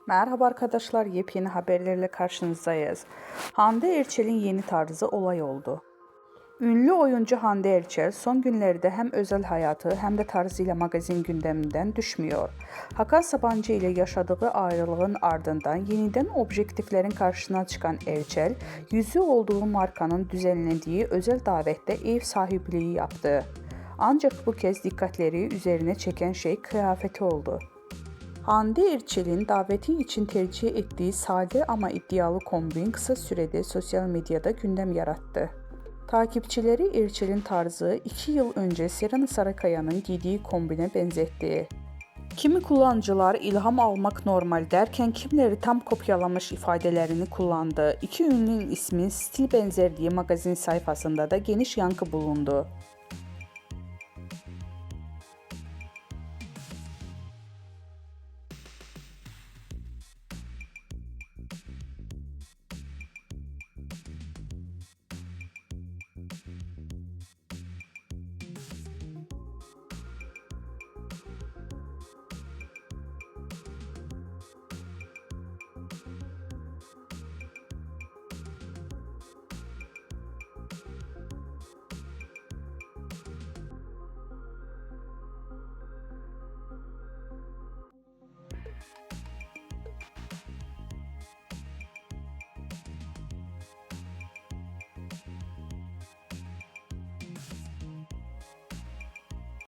Merhaba arkadaşlar, yepyeni haberlerle karşınızdayız. Hande Erçel'in yeni tarzı olay oldu. Ünlü oyuncu Hande Erçel son günlerde hem özel hayatı hem de tarzıyla magazin gündeminden düşmüyor. Hakan Sabancı ile yaşadığı ayrılığın ardından yeniden objektiflerin karşısına çıkan Erçel, yüzü olduğu markanın düzenlediği özel davette ev sahipliği yaptı. Ancak bu kez dikkatleri üzerine çeken şey kıyafeti oldu. Hande Erçel'in daveti için tercih ettiği sade ama iddialı kombin kısa sürede sosyal medyada gündem yarattı. Takipçileri Erçel'in tarzı 2 yıl önce Serena Sarıkaya'nın giydiği kombine benzetti. Kimi kullanıcılar ilham almak normal derken kimileri tam kopyalamış ifadelerini kullandı. İki ünlünün ismi stil benzerliği magazin sayfasında da geniş yankı bulundu.